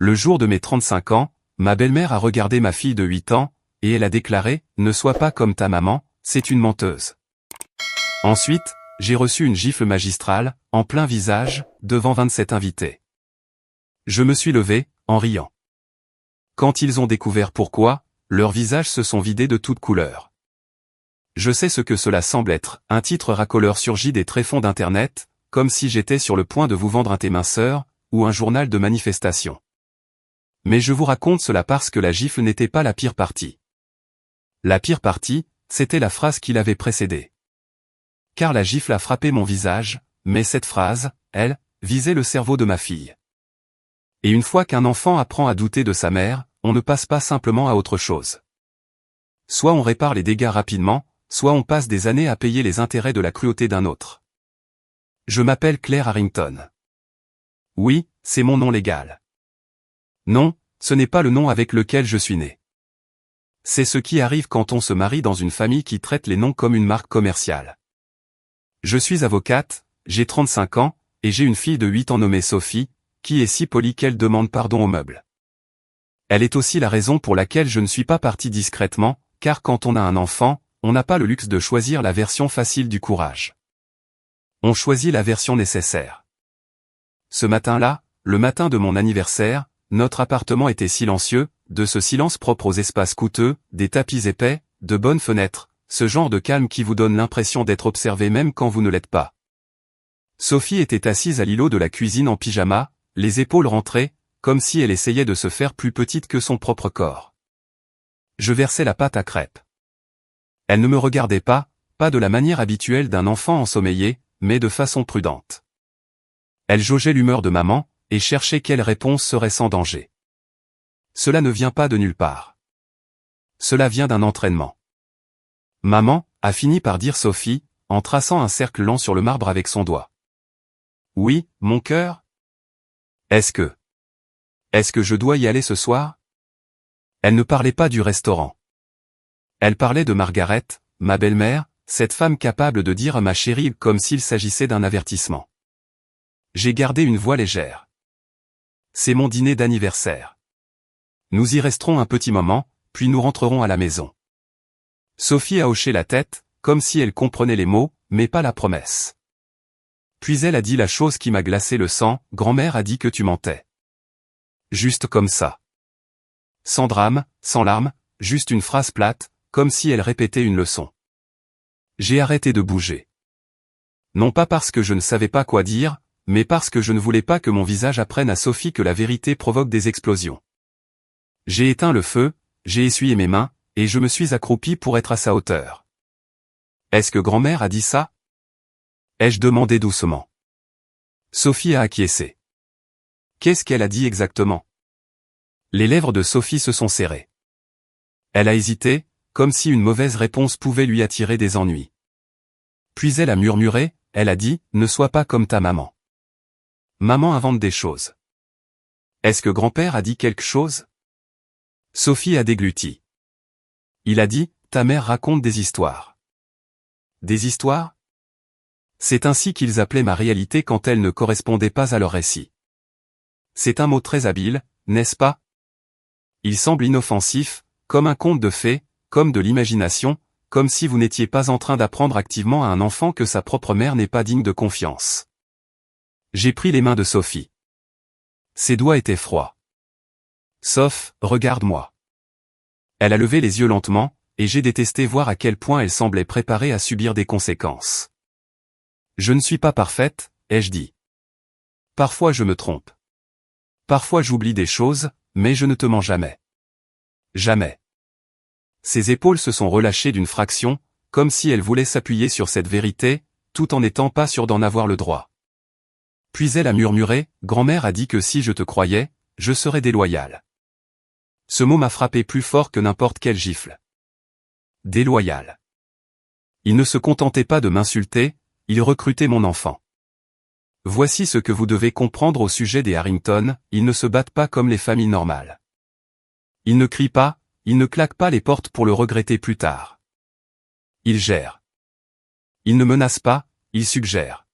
Le jour de mes 35 ans, ma belle-mère a regardé ma fille de 8 ans, et elle a déclaré « Ne sois pas comme ta maman, c'est une menteuse ». Ensuite, j'ai reçu une gifle magistrale, en plein visage, devant 27 invités. Je me suis levé, en riant. Quand ils ont découvert pourquoi, leurs visages se sont vidés de toute couleur. Je sais ce que cela semble être, un titre racoleur surgit des tréfonds d'Internet, comme si j'étais sur le point de vous vendre un thé minceur, ou un journal de manifestation. Mais je vous raconte cela parce que la gifle n'était pas la pire partie. La pire partie, c'était la phrase qui l'avait précédée. Car la gifle a frappé mon visage, mais cette phrase, elle, visait le cerveau de ma fille. Et une fois qu'un enfant apprend à douter de sa mère, on ne passe pas simplement à autre chose. Soit on répare les dégâts rapidement, soit on passe des années à payer les intérêts de la cruauté d'un autre. Je m'appelle Claire Harrington. Oui, c'est mon nom légal. Non, ce n'est pas le nom avec lequel je suis né. C'est ce qui arrive quand on se marie dans une famille qui traite les noms comme une marque commerciale. Je suis avocate, j'ai 35 ans, et j'ai une fille de 8 ans nommée Sophie, qui est si polie qu'elle demande pardon au meuble. Elle est aussi la raison pour laquelle je ne suis pas parti discrètement, car quand on a un enfant, on n'a pas le luxe de choisir la version facile du courage. On choisit la version nécessaire. Ce matin-là, le matin de mon anniversaire, notre appartement était silencieux, de ce silence propre aux espaces coûteux, des tapis épais, de bonnes fenêtres, ce genre de calme qui vous donne l'impression d'être observé même quand vous ne l'êtes pas. Sophie était assise à l'îlot de la cuisine en pyjama, les épaules rentrées, comme si elle essayait de se faire plus petite que son propre corps. Je versais la pâte à crêpes. Elle ne me regardait pas de la manière habituelle d'un enfant ensommeillé, mais de façon prudente. Elle jaugeait l'humeur de maman, et cherchait quelle réponse serait sans danger. Cela ne vient pas de nulle part. Cela vient d'un entraînement. Maman, a fini par dire Sophie, en traçant un cercle lent sur le marbre avec son doigt. Oui, mon cœur? Est-ce que je dois y aller ce soir? Elle ne parlait pas du restaurant. Elle parlait de Margaret, ma belle-mère, cette femme capable de dire à ma chérie comme s'il s'agissait d'un avertissement. J'ai gardé une voix légère. C'est mon dîner d'anniversaire. Nous y resterons un petit moment, puis nous rentrerons à la maison. Sophie a hoché la tête, comme si elle comprenait les mots, mais pas la promesse. Puis elle a dit la chose qui m'a glacé le sang, grand-mère a dit que tu mentais. Juste comme ça. Sans drame, sans larmes, juste une phrase plate, comme si elle répétait une leçon. J'ai arrêté de bouger. Non pas parce que je ne savais pas quoi dire, mais parce que je ne voulais pas que mon visage apprenne à Sophie que la vérité provoque des explosions. J'ai éteint le feu, j'ai essuyé mes mains, et je me suis accroupi pour être à sa hauteur. Est-ce que grand-mère a dit ça? Ai-je demandé doucement. Sophie a acquiescé. Qu'est-ce qu'elle a dit exactement? Les lèvres de Sophie se sont serrées. Elle a hésité, comme si une mauvaise réponse pouvait lui attirer des ennuis. Puis elle a murmuré, elle a dit, ne sois pas comme ta maman. Maman invente des choses. Est-ce que grand-père a dit quelque chose? Sophie a dégluti. Il a dit, ta mère raconte des histoires. Des histoires? C'est ainsi qu'ils appelaient ma réalité quand elle ne correspondait pas à leur récit. C'est un mot très habile, n'est-ce pas? Il semble inoffensif, comme un conte de fées, comme de l'imagination, comme si vous n'étiez pas en train d'apprendre activement à un enfant que sa propre mère n'est pas digne de confiance. J'ai pris les mains de Sophie. Ses doigts étaient froids. Soph, regarde-moi. Elle a levé les yeux lentement, et j'ai détesté voir à quel point elle semblait préparée à subir des conséquences. Je ne suis pas parfaite, ai-je dit. Parfois je me trompe. Parfois j'oublie des choses, mais je ne te mens jamais. Jamais. Ses épaules se sont relâchées d'une fraction, comme si elle voulait s'appuyer sur cette vérité, tout en n'étant pas sûre d'en avoir le droit. Puis elle a murmuré, grand-mère a dit que si je te croyais, je serais déloyale. Ce mot m'a frappé plus fort que n'importe quelle gifle. Déloyale. Il ne se contentait pas de m'insulter, il recrutait mon enfant. Voici ce que vous devez comprendre au sujet des Harrington, ils ne se battent pas comme les familles normales. Ils ne crient pas, ils ne claquent pas les portes pour le regretter plus tard. Ils gèrent. Ils ne menacent pas, ils suggèrent.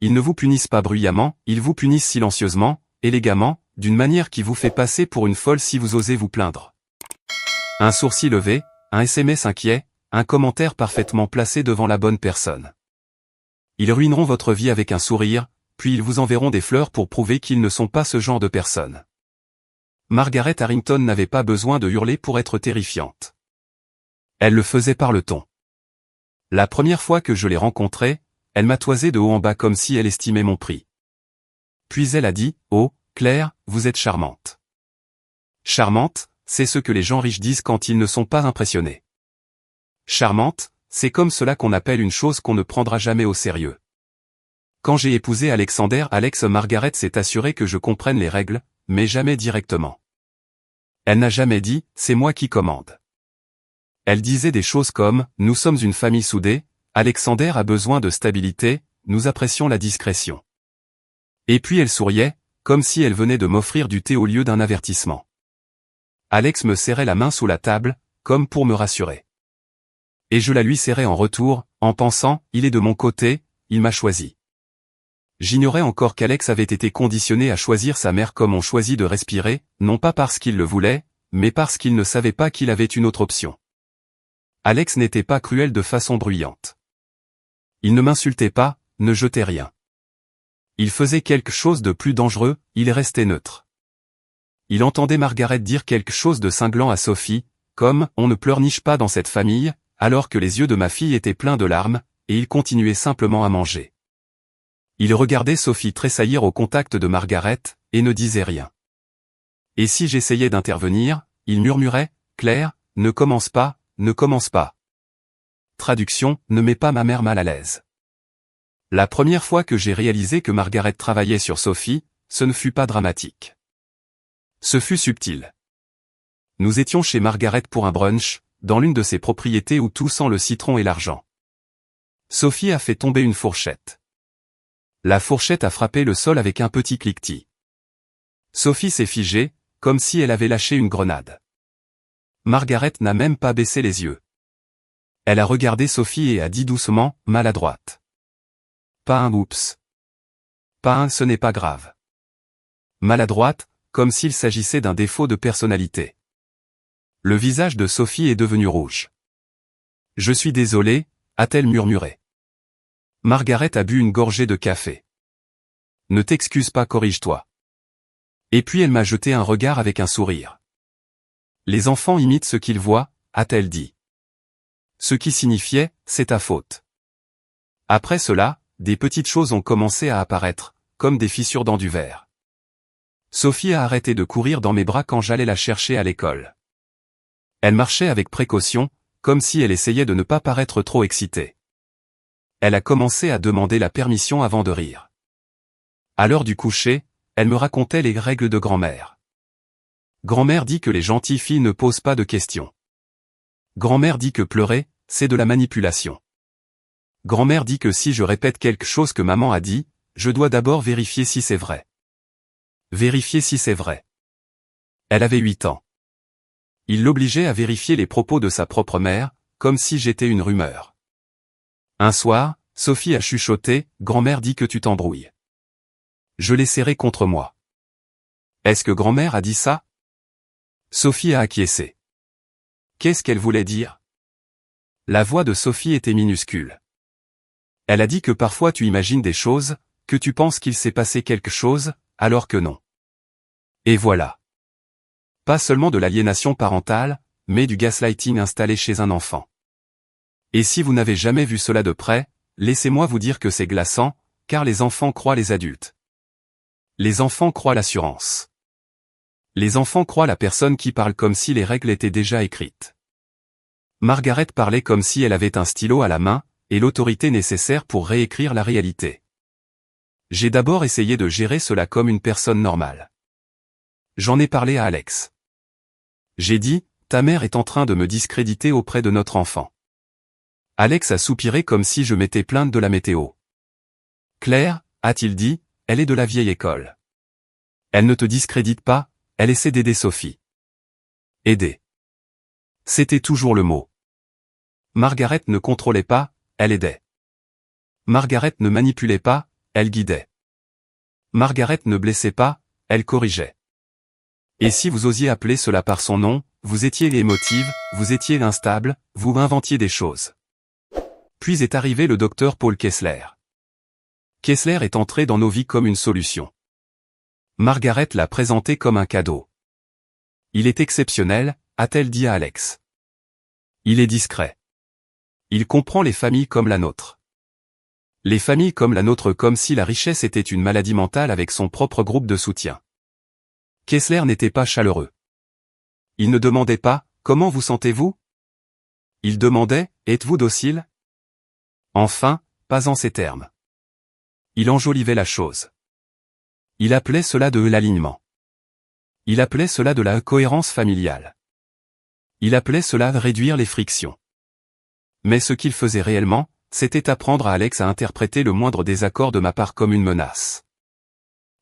Ils ne vous punissent pas bruyamment, ils vous punissent silencieusement, élégamment, d'une manière qui vous fait passer pour une folle si vous osez vous plaindre. Un sourcil levé, un SMS inquiet, un commentaire parfaitement placé devant la bonne personne. Ils ruineront votre vie avec un sourire, puis ils vous enverront des fleurs pour prouver qu'ils ne sont pas ce genre de personnes. Margaret Harrington n'avait pas besoin de hurler pour être terrifiante. Elle le faisait par le ton. La première fois que je l'ai rencontrée, elle m'a toisé de haut en bas comme si elle estimait mon prix. Puis elle a dit, « Oh, Claire, vous êtes charmante. » Charmante, c'est ce que les gens riches disent quand ils ne sont pas impressionnés. Charmante, c'est comme cela qu'on appelle une chose qu'on ne prendra jamais au sérieux. Quand j'ai épousé Alexander, Margaret s'est assurée que je comprenne les règles, mais jamais directement. Elle n'a jamais dit, c'est moi qui commande. Elle disait des choses comme, nous sommes une famille soudée, Alexander a besoin de stabilité, nous apprécions la discrétion. Et puis elle souriait, comme si elle venait de m'offrir du thé au lieu d'un avertissement. Alex me serrait la main sous la table, comme pour me rassurer. Et je la lui serrais en retour, en pensant, il est de mon côté, il m'a choisi. J'ignorais encore qu'Alex avait été conditionné à choisir sa mère comme on choisit de respirer, non pas parce qu'il le voulait, mais parce qu'il ne savait pas qu'il avait une autre option. Alex n'était pas cruel de façon bruyante. Il ne m'insultait pas, ne jetait rien. Il faisait quelque chose de plus dangereux, il restait neutre. Il entendait Margaret dire quelque chose de cinglant à Sophie, comme « on ne pleurniche pas dans cette famille », alors que les yeux de ma fille étaient pleins de larmes, et il continuait simplement à manger. Il regardait Sophie tressaillir au contact de Margaret, et ne disait rien. Et si j'essayais d'intervenir, il murmurait « Claire, ne commence pas, ne commence pas ». Traduction, ne mets pas ma mère mal à l'aise. La première fois que j'ai réalisé que Margaret travaillait sur Sophie, ce ne fut pas dramatique. Ce fut subtil. Nous étions chez Margaret pour un brunch, dans l'une de ses propriétés où tout sent le citron et l'argent. Sophie a fait tomber une fourchette. La fourchette a frappé le sol avec un petit cliquetis. Sophie s'est figée, comme si elle avait lâché une grenade. Margaret n'a même pas baissé les yeux. Elle a regardé Sophie et a dit doucement, maladroite. Pas un oups. Pas un ce n'est pas grave. Maladroite, comme s'il s'agissait d'un défaut de personnalité. Le visage de Sophie est devenu rouge. Je suis désolé, a-t-elle murmuré. Margaret a bu une gorgée de café. Ne t'excuse pas, corrige-toi. Et puis elle m'a jeté un regard avec un sourire. Les enfants imitent ce qu'ils voient, a-t-elle dit. Ce qui signifiait, c'est ta faute. Après cela, des petites choses ont commencé à apparaître, comme des fissures dans du verre. Sophie a arrêté de courir dans mes bras quand j'allais la chercher à l'école. Elle marchait avec précaution, comme si elle essayait de ne pas paraître trop excitée. Elle a commencé à demander la permission avant de rire. À l'heure du coucher, elle me racontait les règles de grand-mère. Grand-mère dit que les gentilles filles ne posent pas de questions. Grand-mère dit que pleurer, c'est de la manipulation. Grand-mère dit que si je répète quelque chose que maman a dit, je dois d'abord vérifier si c'est vrai. Vérifier si c'est vrai. Elle avait 8 ans. Il l'obligeait à vérifier les propos de sa propre mère, comme si j'étais une rumeur. Un soir, Sophie a chuchoté, « Grand-mère dit que tu t'embrouilles. » Je l'ai serré contre moi. Est-ce que grand-mère a dit ça? Sophie a acquiescé. Qu'est-ce qu'elle voulait dire? La voix de Sophie était minuscule. Elle a dit que parfois tu imagines des choses, que tu penses qu'il s'est passé quelque chose, alors que non. Et voilà. Pas seulement de l'aliénation parentale, mais du gaslighting installé chez un enfant. Et si vous n'avez jamais vu cela de près, laissez-moi vous dire que c'est glaçant, car les enfants croient les adultes. Les enfants croient l'assurance. Les enfants croient la personne qui parle comme si les règles étaient déjà écrites. Margaret parlait comme si elle avait un stylo à la main, et l'autorité nécessaire pour réécrire la réalité. J'ai d'abord essayé de gérer cela comme une personne normale. J'en ai parlé à Alex. J'ai dit, ta mère est en train de me discréditer auprès de notre enfant. Alex a soupiré comme si je m'étais plainte de la météo. Claire, a-t-il dit, elle est de la vieille école. Elle ne te discrédite pas, elle essaie d'aider Sophie. Aider. C'était toujours le mot. Margaret ne contrôlait pas, elle aidait. Margaret ne manipulait pas, elle guidait. Margaret ne blessait pas, elle corrigeait. Et si vous osiez appeler cela par son nom, vous étiez émotive, vous étiez instable, vous inventiez des choses. Puis est arrivé le docteur Paul Kessler. Kessler est entré dans nos vies comme une solution. Margaret l'a présenté comme un cadeau. Il est exceptionnel, a-t-elle dit à Alex. Il est discret. Il comprend les familles comme la nôtre. Les familles comme la nôtre, comme si la richesse était une maladie mentale avec son propre groupe de soutien. Kessler n'était pas chaleureux. Il ne demandait pas « Comment vous sentez-vous » Il demandait « Êtes-vous docile » Enfin, pas en ces termes. Il enjolivait la chose. Il appelait cela de l'alignement. Il appelait cela de la cohérence familiale. Il appelait cela réduire les frictions. Mais ce qu'il faisait réellement, c'était apprendre à Alex à interpréter le moindre désaccord de ma part comme une menace.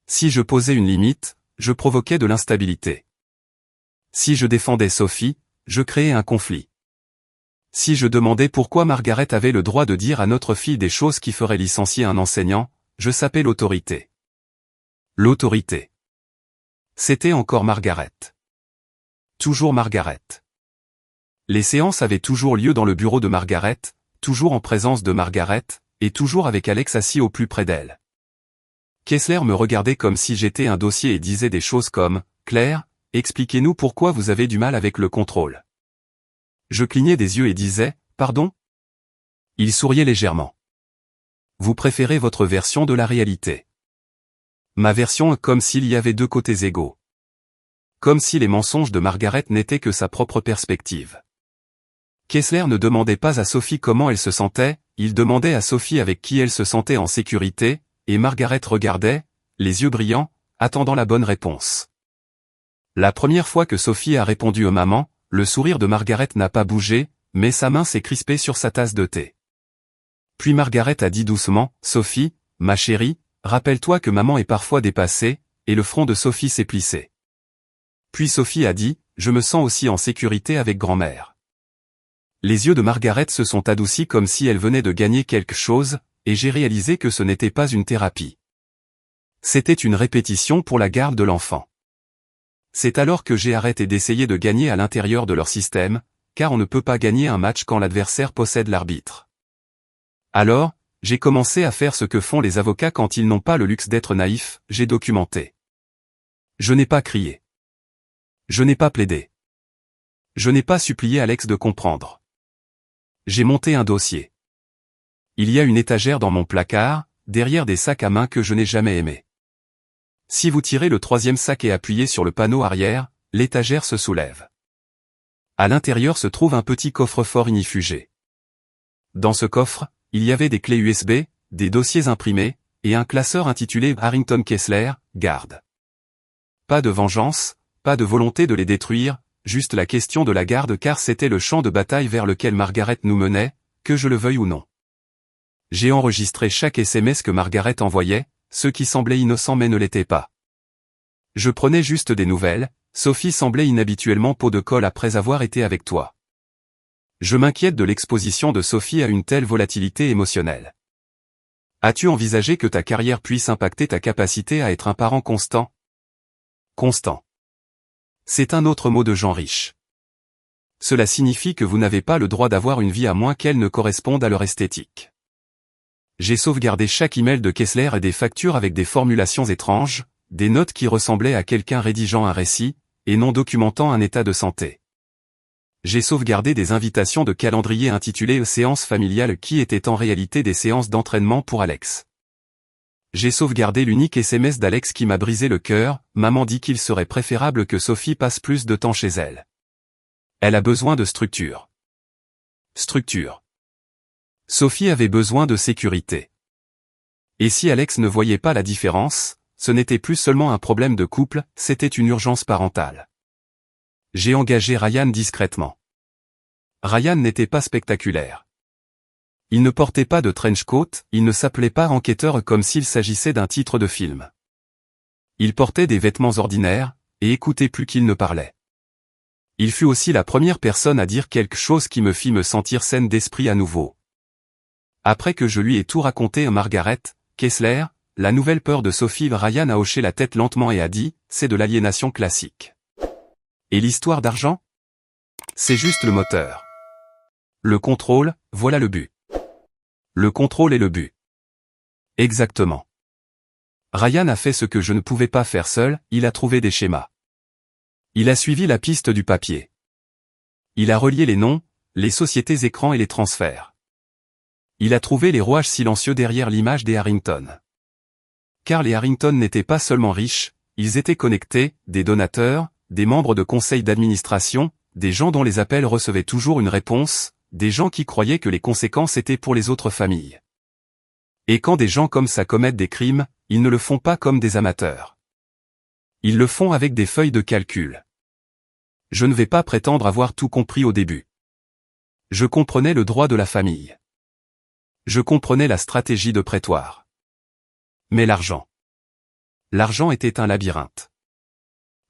Si je posais une limite, je provoquais de l'instabilité. Si je défendais Sophie, je créais un conflit. Si je demandais pourquoi Margaret avait le droit de dire à notre fille des choses qui feraient licencier un enseignant, je sapais l'autorité. L'autorité. C'était encore Margaret. Toujours Margaret. Les séances avaient toujours lieu dans le bureau de Margaret, toujours en présence de Margaret, et toujours avec Alex assis au plus près d'elle. Kessler me regardait comme si j'étais un dossier et disait des choses comme « Claire, expliquez-nous pourquoi vous avez du mal avec le contrôle. » Je clignais des yeux et disais « Pardon ?» Il souriait légèrement. « Vous préférez votre version de la réalité. » Ma version, comme s'il y avait deux côtés égaux. Comme si les mensonges de Margaret n'étaient que sa propre perspective. Kessler ne demandait pas à Sophie comment elle se sentait, il demandait à Sophie avec qui elle se sentait en sécurité, et Margaret regardait, les yeux brillants, attendant la bonne réponse. La première fois que Sophie a répondu aux mamans, le sourire de Margaret n'a pas bougé, mais sa main s'est crispée sur sa tasse de thé. Puis Margaret a dit doucement, « Sophie, ma chérie, rappelle-toi que maman est parfois dépassée », et le front de Sophie s'est plissé. Puis Sophie a dit, « Je me sens aussi en sécurité avec grand-mère. » Les yeux de Margaret se sont adoucis comme si elle venait de gagner quelque chose, et j'ai réalisé que ce n'était pas une thérapie. C'était une répétition pour la garde de l'enfant. C'est alors que j'ai arrêté d'essayer de gagner à l'intérieur de leur système, car on ne peut pas gagner un match quand l'adversaire possède l'arbitre. Alors, j'ai commencé à faire ce que font les avocats quand ils n'ont pas le luxe d'être naïfs, j'ai documenté. Je n'ai pas crié. Je n'ai pas plaidé. Je n'ai pas supplié Alex de comprendre. J'ai monté un dossier. Il y a une étagère dans mon placard, derrière des sacs à main que je n'ai jamais aimés. Si vous tirez le troisième sac et appuyez sur le panneau arrière, l'étagère se soulève. À l'intérieur se trouve un petit coffre-fort ignifugé. Dans ce coffre, il y avait des clés USB, des dossiers imprimés, et un classeur intitulé Harrington Kessler, garde. Pas de vengeance, pas de volonté de les détruire, juste la question de la garde car c'était le champ de bataille vers lequel Margaret nous menait, que je le veuille ou non. J'ai enregistré chaque SMS que Margaret envoyait, ceux qui semblaient innocents mais ne l'étaient pas. Je prenais juste des nouvelles, Sophie semblait inhabituellement peau de colle après avoir été avec toi. Je m'inquiète de l'exposition de Sophie à une telle volatilité émotionnelle. As-tu envisagé que ta carrière puisse impacter ta capacité à être un parent constant ? Constant. C'est un autre mot de gens riches. Cela signifie que vous n'avez pas le droit d'avoir une vie à moins qu'elle ne corresponde à leur esthétique. J'ai sauvegardé chaque email de Kessler et des factures avec des formulations étranges, des notes qui ressemblaient à quelqu'un rédigeant un récit, et non documentant un état de santé. J'ai sauvegardé des invitations de calendrier intitulées « Séances familiales » qui étaient en réalité des séances d'entraînement pour Alex. J'ai sauvegardé l'unique SMS d'Alex qui m'a brisé le cœur, maman dit qu'il serait préférable que Sophie passe plus de temps chez elle. Elle a besoin de structure. Structure. Sophie avait besoin de sécurité. Et si Alex ne voyait pas la différence, ce n'était plus seulement un problème de couple, c'était une urgence parentale. J'ai engagé Ryan discrètement. Ryan n'était pas spectaculaire. Il ne portait pas de trench coat, il ne s'appelait pas enquêteur comme s'il s'agissait d'un titre de film. Il portait des vêtements ordinaires, et écoutait plus qu'il ne parlait. Il fut aussi la première personne à dire quelque chose qui me fit me sentir saine d'esprit à nouveau. Après que je lui ai tout raconté à Margaret, Kessler, la nouvelle peur de Sophie, Ryan a hoché la tête lentement et a dit, c'est de l'aliénation classique. Et l'histoire d'argent? C'est juste le moteur. Le contrôle, voilà le but. Le contrôle est le but. Exactement. Ryan a fait ce que je ne pouvais pas faire seul, il a trouvé des schémas. Il a suivi la piste du papier. Il a relié les noms, les sociétés écrans et les transferts. Il a trouvé les rouages silencieux derrière l'image des Harrington. Car les Harrington n'étaient pas seulement riches, ils étaient connectés, des donateurs, des membres de conseils d'administration, des gens dont les appels recevaient toujours une réponse, des gens qui croyaient que les conséquences étaient pour les autres familles. Et quand des gens comme ça commettent des crimes, ils ne le font pas comme des amateurs. Ils le font avec des feuilles de calcul. Je ne vais pas prétendre avoir tout compris au début. Je comprenais le droit de la famille. Je comprenais la stratégie de prétoire. Mais l'argent. L'argent était un labyrinthe.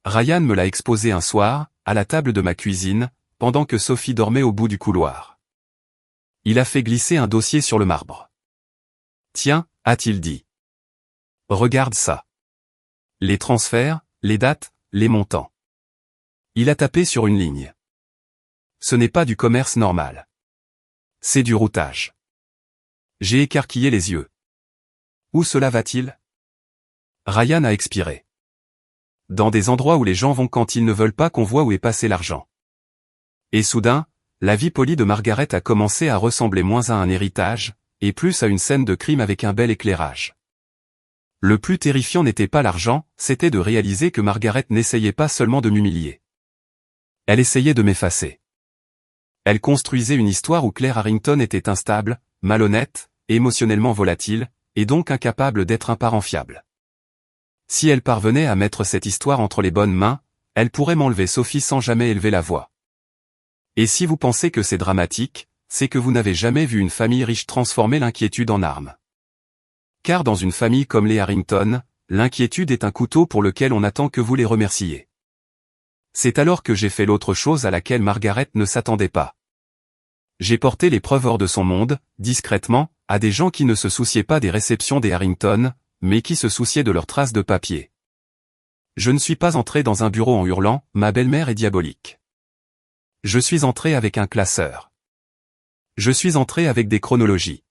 Ryan me l'a exposé un soir, à la table de ma cuisine, pendant que Sophie dormait au bout du couloir. Il a fait glisser un dossier sur le marbre. Tiens, a-t-il dit. Regarde ça. Les transferts, les dates, les montants. Il a tapé sur une ligne. Ce n'est pas du commerce normal. C'est du routage. J'ai écarquillé les yeux. Où cela va-t-il? Ryan a expiré. Dans des endroits où les gens vont quand ils ne veulent pas qu'on voit où est passé l'argent. Et soudain, la vie polie de Margaret a commencé à ressembler moins à un héritage, et plus à une scène de crime avec un bel éclairage. Le plus terrifiant n'était pas l'argent, c'était de réaliser que Margaret n'essayait pas seulement de m'humilier. Elle essayait de m'effacer. Elle construisait une histoire où Claire Harrington était instable, malhonnête, émotionnellement volatile, et donc incapable d'être un parent fiable. Si elle parvenait à mettre cette histoire entre les bonnes mains, elle pourrait m'enlever Sophie sans jamais élever la voix. Et si vous pensez que c'est dramatique, c'est que vous n'avez jamais vu une famille riche transformer l'inquiétude en arme. Car dans une famille comme les Harrington, l'inquiétude est un couteau pour lequel on attend que vous les remerciez. C'est alors que j'ai fait l'autre chose à laquelle Margaret ne s'attendait pas. J'ai porté les preuves hors de son monde, discrètement, à des gens qui ne se souciaient pas des réceptions des Harrington, mais qui se souciaient de leurs traces de papier. Je ne suis pas entré dans un bureau en hurlant « Ma belle-mère est diabolique ». Je suis entré avec un classeur. Je suis entré avec des chronologies.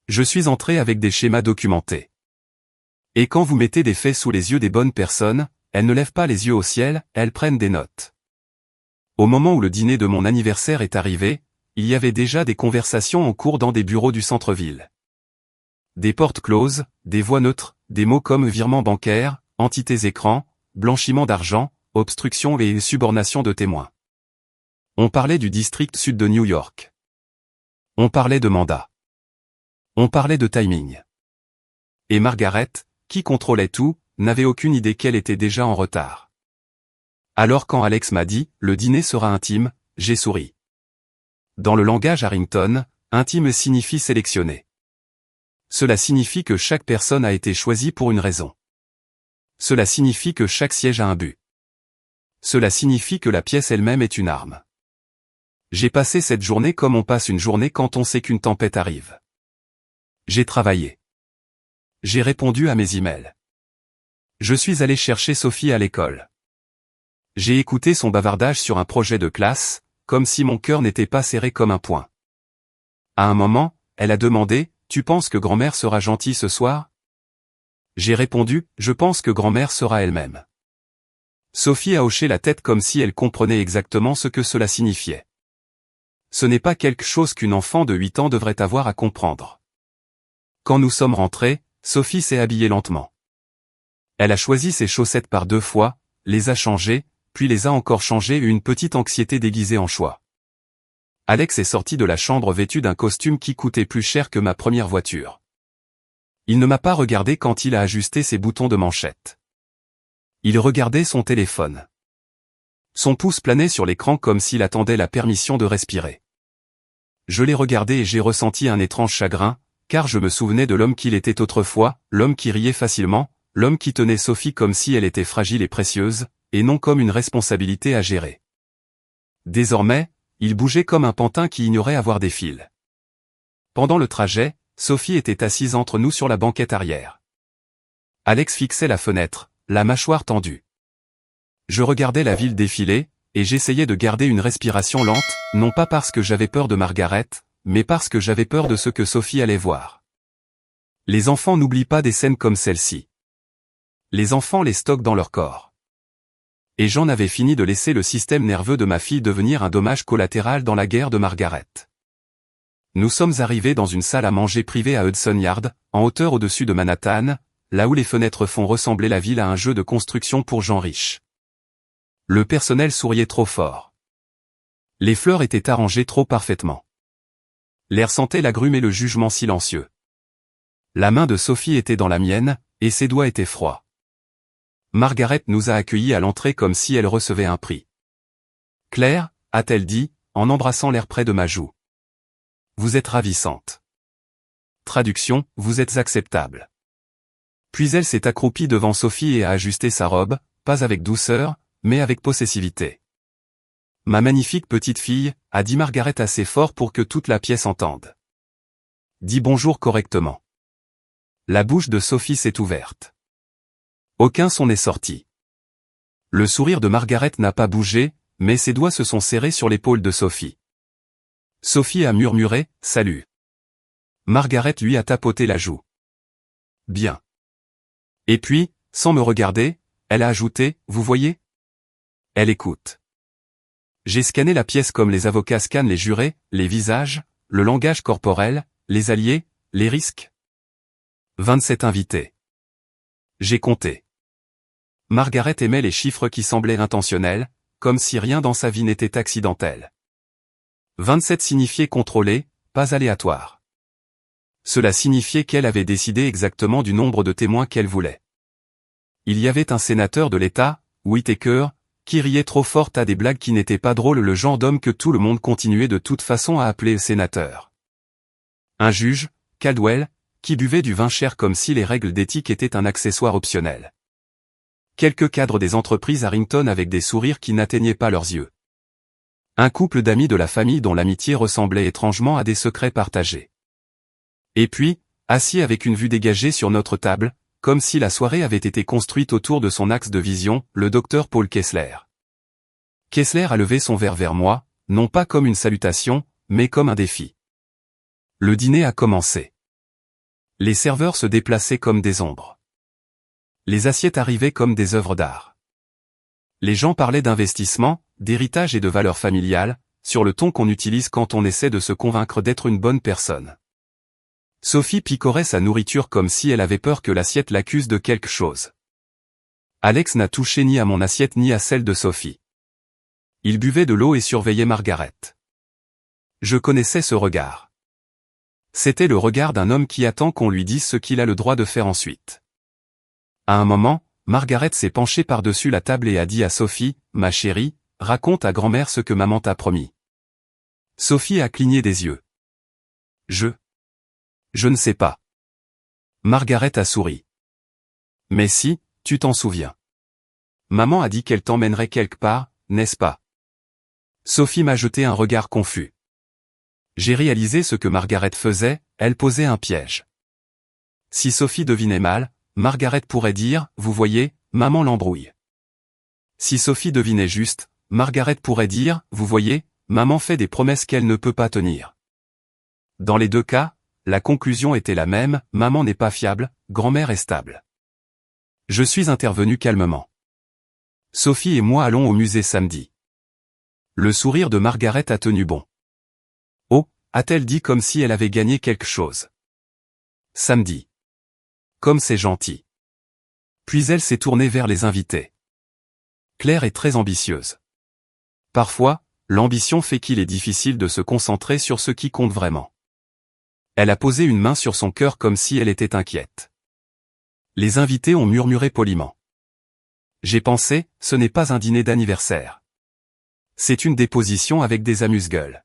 Je suis entré avec des schémas documentés. Et quand vous mettez des faits sous les yeux des bonnes personnes, elles ne lèvent pas les yeux au ciel, elles prennent des notes. Au moment où le dîner de mon anniversaire est arrivé, il y avait déjà des conversations en cours dans des bureaux du centre-ville. Des portes closes, des voix neutres, des mots comme virement bancaire, entités écran, blanchiment d'argent, obstruction et subornation de témoins. On parlait du district sud de New York. On parlait de mandat. On parlait de timing. Et Margaret, qui contrôlait tout, n'avait aucune idée qu'elle était déjà en retard. Alors quand Alex m'a dit « Le dîner sera intime », j'ai souri. Dans le langage Harrington, intime signifie sélectionner. Cela signifie que chaque personne a été choisie pour une raison. Cela signifie que chaque siège a un but. Cela signifie que la pièce elle-même est une arme. J'ai passé cette journée comme on passe une journée quand on sait qu'une tempête arrive. J'ai travaillé. J'ai répondu à mes emails. Je suis allé chercher Sophie à l'école. J'ai écouté son bavardage sur un projet de classe, comme si mon cœur n'était pas serré comme un poing. À un moment, elle a demandé « Tu penses que grand-mère sera gentille ce soir ?» J'ai répondu « Je pense que grand-mère sera elle-même. » Sophie a hoché la tête comme si elle comprenait exactement ce que cela signifiait. Ce n'est pas quelque chose qu'une enfant de 8 ans devrait avoir à comprendre. Quand nous sommes rentrés, Sophie s'est habillée lentement. Elle a choisi ses chaussettes par 2 fois, les a changées, puis les a encore changées et une petite anxiété déguisée en choix. Alex est sorti de la chambre vêtu d'un costume qui coûtait plus cher que ma première voiture. Il ne m'a pas regardé quand il a ajusté ses boutons de manchette. Il regardait son téléphone. Son pouce planait sur l'écran comme s'il attendait la permission de respirer. Je l'ai regardé et j'ai ressenti un étrange chagrin, car je me souvenais de l'homme qu'il était autrefois, l'homme qui riait facilement, l'homme qui tenait Sophie comme si elle était fragile et précieuse, et non comme une responsabilité à gérer. Désormais, il bougeait comme un pantin qui ignorait avoir des fils. Pendant le trajet, Sophie était assise entre nous sur la banquette arrière. Alex fixait la fenêtre, la mâchoire tendue. Je regardais la ville défiler, et j'essayais de garder une respiration lente, non pas parce que j'avais peur de Margaret, mais parce que j'avais peur de ce que Sophie allait voir. Les enfants n'oublient pas des scènes comme celle-ci. Les enfants les stockent dans leur corps. Et j'en avais fini de laisser le système nerveux de ma fille devenir un dommage collatéral dans la guerre de Margaret. Nous sommes arrivés dans une salle à manger privée à Hudson Yard, en hauteur au-dessus de Manhattan, là où les fenêtres font ressembler la ville à un jeu de construction pour gens riches. Le personnel souriait trop fort. Les fleurs étaient arrangées trop parfaitement. L'air sentait l'agrume et le jugement silencieux. La main de Sophie était dans la mienne, et ses doigts étaient froids. Margaret nous a accueillis à l'entrée comme si elle recevait un prix. « Claire » a-t-elle dit, en embrassant l'air près de ma joue. « Vous êtes ravissante. » Traduction, vous êtes acceptable. Puis elle s'est accroupie devant Sophie et a ajusté sa robe, pas avec douceur, mais avec possessivité. « Ma magnifique petite fille » a dit Margaret assez fort pour que toute la pièce entende. « Dis bonjour correctement. » La bouche de Sophie s'est ouverte. Aucun son n'est sorti. Le sourire de Margaret n'a pas bougé, mais ses doigts se sont serrés sur l'épaule de Sophie. Sophie a murmuré « Salut ». Margaret lui a tapoté la joue. « Bien. » Et puis, sans me regarder, elle a ajouté « Vous voyez ?» Elle écoute. J'ai scanné la pièce comme les avocats scannent les jurés, les visages, le langage corporel, les alliés, les risques. 27 invités. J'ai compté. Margaret aimait les chiffres qui semblaient intentionnels, comme si rien dans sa vie n'était accidentel. 27 signifiait contrôlé, pas aléatoire. Cela signifiait qu'elle avait décidé exactement du nombre de témoins qu'elle voulait. Il y avait un sénateur de l'État, Whittaker, qui riait trop fort à des blagues qui n'étaient pas drôles, le genre d'homme que tout le monde continuait de toute façon à appeler sénateur. Un juge, Caldwell, qui buvait du vin cher comme si les règles d'éthique étaient un accessoire optionnel. Quelques cadres des entreprises Harrington avec des sourires qui n'atteignaient pas leurs yeux. Un couple d'amis de la famille dont l'amitié ressemblait étrangement à des secrets partagés. Et puis, assis avec une vue dégagée sur notre table, comme si la soirée avait été construite autour de son axe de vision, le docteur Paul Kessler. Kessler a levé son verre vers moi, non pas comme une salutation, mais comme un défi. Le dîner a commencé. Les serveurs se déplaçaient comme des ombres. Les assiettes arrivaient comme des œuvres d'art. Les gens parlaient d'investissement, d'héritage et de valeurs familiales, sur le ton qu'on utilise quand on essaie de se convaincre d'être une bonne personne. Sophie picorait sa nourriture comme si elle avait peur que l'assiette l'accuse de quelque chose. Alex n'a touché ni à mon assiette ni à celle de Sophie. Il buvait de l'eau et surveillait Margaret. Je connaissais ce regard. C'était le regard d'un homme qui attend qu'on lui dise ce qu'il a le droit de faire ensuite. À un moment, Margaret s'est penchée par-dessus la table et a dit à Sophie, « Ma chérie, raconte à grand-mère ce que maman t'a promis. » Sophie a cligné des yeux. Je ne sais pas. Margaret a souri. Mais si, tu t'en souviens. Maman a dit qu'elle t'emmènerait quelque part, n'est-ce pas? Sophie m'a jeté un regard confus. J'ai réalisé ce que Margaret faisait, elle posait un piège. Si Sophie devinait mal, Margaret pourrait dire, vous voyez, maman l'embrouille. Si Sophie devinait juste, Margaret pourrait dire, vous voyez, maman fait des promesses qu'elle ne peut pas tenir. Dans les deux cas, la conclusion était la même, maman n'est pas fiable, grand-mère est stable. Je suis intervenu calmement. Sophie et moi allons au musée samedi. Le sourire de Margaret a tenu bon. Oh, a-t-elle dit comme si elle avait gagné quelque chose. Samedi. Comme c'est gentil. Puis elle s'est tournée vers les invités. Claire est très ambitieuse. Parfois, l'ambition fait qu'il est difficile de se concentrer sur ce qui compte vraiment. Elle a posé une main sur son cœur comme si elle était inquiète. Les invités ont murmuré poliment. J'ai pensé, ce n'est pas un dîner d'anniversaire. C'est une déposition avec des amuse-gueules.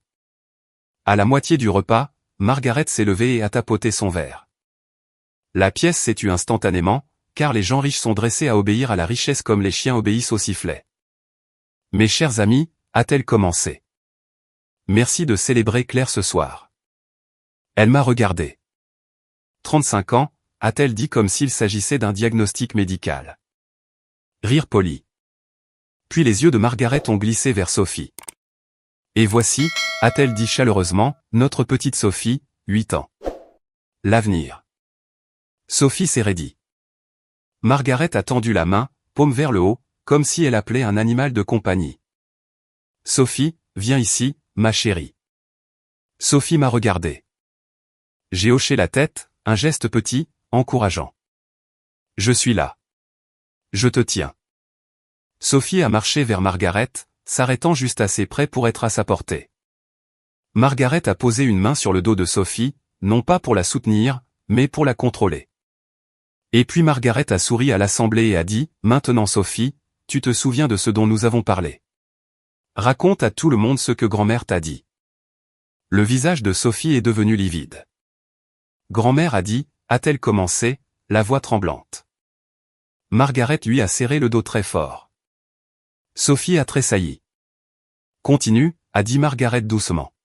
À la moitié du repas, Margaret s'est levée et a tapoté son verre. La pièce s'est tue instantanément, car les gens riches sont dressés à obéir à la richesse comme les chiens obéissent au sifflet. Mes chers amis, a-t-elle commencé. Merci de célébrer Claire ce soir. Elle m'a regardé. 35 ans, a-t-elle dit comme s'il s'agissait d'un diagnostic médical. Rire poli. Puis les yeux de Margaret ont glissé vers Sophie. Et voici, a-t-elle dit chaleureusement, notre petite Sophie, 8 ans. L'avenir. Sophie s'est raidie. Margaret a tendu la main, paume vers le haut, comme si elle appelait un animal de compagnie. Sophie, viens ici, ma chérie. Sophie m'a regardé. J'ai hoché la tête, un geste petit, encourageant. Je suis là. Je te tiens. Sophie a marché vers Margaret, s'arrêtant juste assez près pour être à sa portée. Margaret a posé une main sur le dos de Sophie, non pas pour la soutenir, mais pour la contrôler. Et puis Margaret a souri à l'assemblée et a dit, « Maintenant Sophie, tu te souviens de ce dont nous avons parlé. Raconte à tout le monde ce que grand-mère t'a dit. » Le visage de Sophie est devenu livide. Grand-mère a dit, a-t-elle commencé, la voix tremblante. Margaret lui a serré le dos très fort. Sophie a tressailli. Continue, a dit Margaret doucement.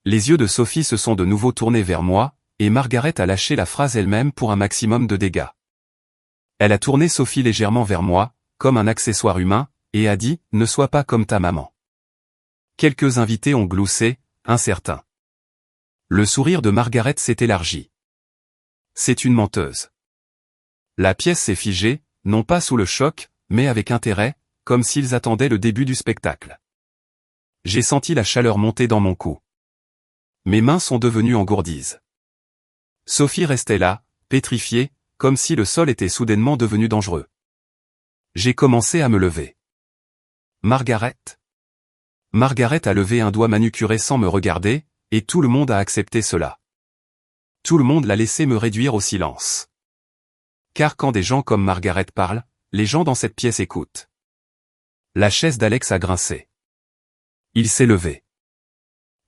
Les yeux de Sophie se sont de nouveau tournés vers moi, et Margaret a lâché la phrase elle-même pour un maximum de dégâts. Elle a tourné Sophie légèrement vers moi, comme un accessoire humain, et a dit, ne sois pas comme ta maman. Quelques invités ont gloussé, incertains. Le sourire de Margaret s'est élargi. C'est une menteuse. La pièce s'est figée, non pas sous le choc, mais avec intérêt, comme s'ils attendaient le début du spectacle. J'ai senti la chaleur monter dans mon cou. Mes mains sont devenues engourdies. Sophie restait là, pétrifiée, comme si le sol était soudainement devenu dangereux. J'ai commencé à me lever. Margaret. Margaret a levé un doigt manucuré sans me regarder, et tout le monde a accepté cela. Tout le monde l'a laissé me réduire au silence. Car quand des gens comme Margaret parlent, les gens dans cette pièce écoutent. La chaise d'Alex a grincé. Il s'est levé.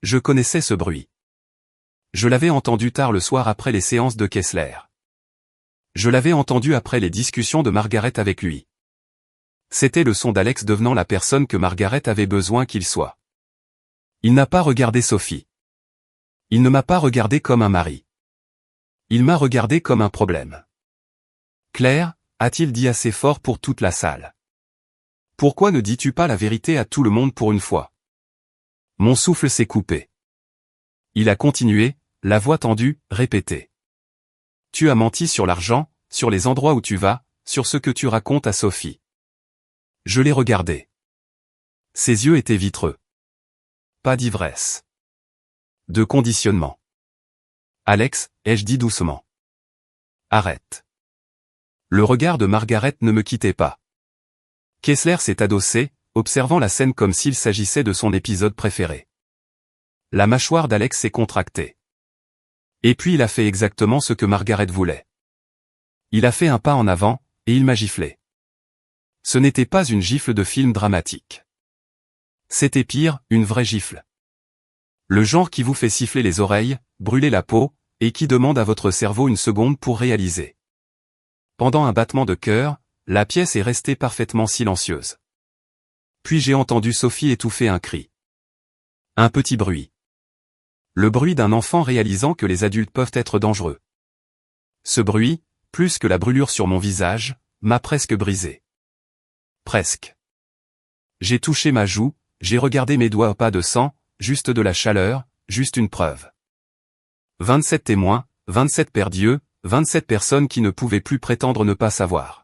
Je connaissais ce bruit. Je l'avais entendu tard le soir après les séances de Kessler. Je l'avais entendu après les discussions de Margaret avec lui. C'était le son d'Alex devenant la personne que Margaret avait besoin qu'il soit. Il n'a pas regardé Sophie. Il ne m'a pas regardé comme un mari. Il m'a regardé comme un problème. Claire, a-t-il dit assez fort pour toute la salle. Pourquoi ne dis-tu pas la vérité à tout le monde pour une fois? Mon souffle s'est coupé. Il a continué, la voix tendue, répétée. Tu as menti sur l'argent, sur les endroits où tu vas, sur ce que tu racontes à Sophie. Je l'ai regardé. Ses yeux étaient vitreux. Pas d'ivresse. De conditionnement. Alex, ai-je dit doucement. Arrête. Le regard de Margaret ne me quittait pas. Kessler s'est adossé, observant la scène comme s'il s'agissait de son épisode préféré. La mâchoire d'Alex s'est contractée. Et puis il a fait exactement ce que Margaret voulait. Il a fait un pas en avant, et il m'a giflé. Ce n'était pas une gifle de film dramatique. C'était pire, une vraie gifle. Le genre qui vous fait siffler les oreilles, brûler la peau, et qui demande à votre cerveau une seconde pour réaliser. Pendant un battement de cœur, la pièce est restée parfaitement silencieuse. Puis j'ai entendu Sophie étouffer un cri. Un petit bruit. Le bruit d'un enfant réalisant que les adultes peuvent être dangereux. Ce bruit, plus que la brûlure sur mon visage, m'a presque brisé. Presque. J'ai touché ma joue, j'ai regardé mes doigts, pas de sang, juste de la chaleur, juste une preuve. 27 témoins, 27 pères Dieu, 27 personnes qui ne pouvaient plus prétendre ne pas savoir.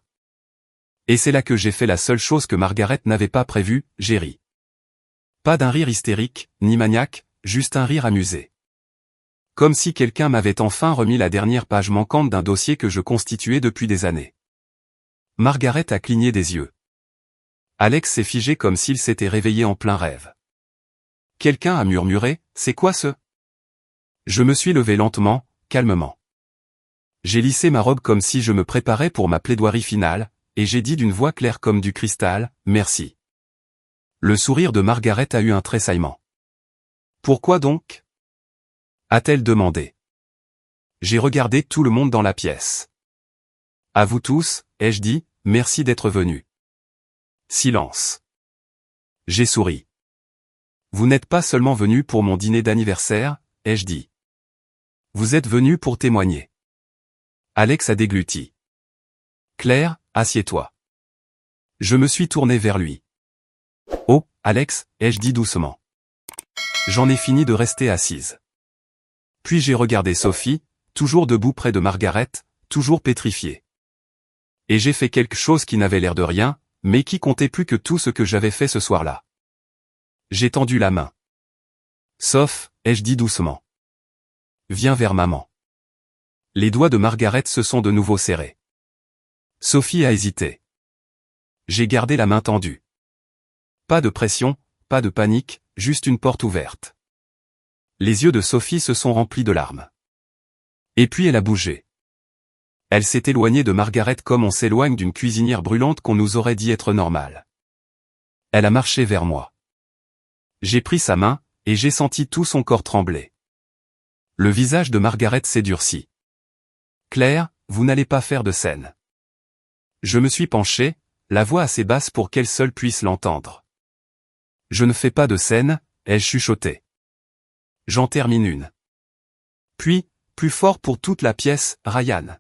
Et c'est là que j'ai fait la seule chose que Margaret n'avait pas prévue, j'ai ri. Pas d'un rire hystérique, ni maniaque, juste un rire amusé. Comme si quelqu'un m'avait enfin remis la dernière page manquante d'un dossier que je constituais depuis des années. Margaret a cligné des yeux. Alex s'est figé comme s'il s'était réveillé en plein rêve. Quelqu'un a murmuré, « C'est quoi ce ?» Je me suis levé lentement, calmement. J'ai lissé ma robe comme si je me préparais pour ma plaidoirie finale, et j'ai dit d'une voix claire comme du cristal, « Merci. » Le sourire de Margaret a eu un tressaillement. « Pourquoi donc ?» a-t-elle demandé. J'ai regardé tout le monde dans la pièce. « À vous tous, ai-je dit, merci d'être venus. » Silence. J'ai souri. « Vous n'êtes pas seulement venus pour mon dîner d'anniversaire, ai-je dit. Vous êtes venus pour témoigner. » Alex a dégluti. « Claire, assieds-toi. » Je me suis tourné vers lui. Oh, Alex, ai-je dit doucement. J'en ai fini de rester assise. Puis j'ai regardé Sophie, toujours debout près de Margaret, toujours pétrifiée. Et j'ai fait quelque chose qui n'avait l'air de rien, mais qui comptait plus que tout ce que j'avais fait ce soir-là. J'ai tendu la main. Sauf, ai-je dit doucement. Viens vers maman. Les doigts de Margaret se sont de nouveau serrés. Sophie a hésité. J'ai gardé la main tendue. Pas de pression, pas de panique, juste une porte ouverte. Les yeux de Sophie se sont remplis de larmes. Et puis elle a bougé. Elle s'est éloignée de Margaret comme on s'éloigne d'une cuisinière brûlante qu'on nous aurait dit être normale. Elle a marché vers moi. J'ai pris sa main, et j'ai senti tout son corps trembler. Le visage de Margaret s'est durci. Claire, vous n'allez pas faire de scène. Je me suis penché, la voix assez basse pour qu'elle seule puisse l'entendre. Je ne fais pas de scène, ai-je chuchoté. J'en termine une. Puis, plus fort pour toute la pièce, Ryan.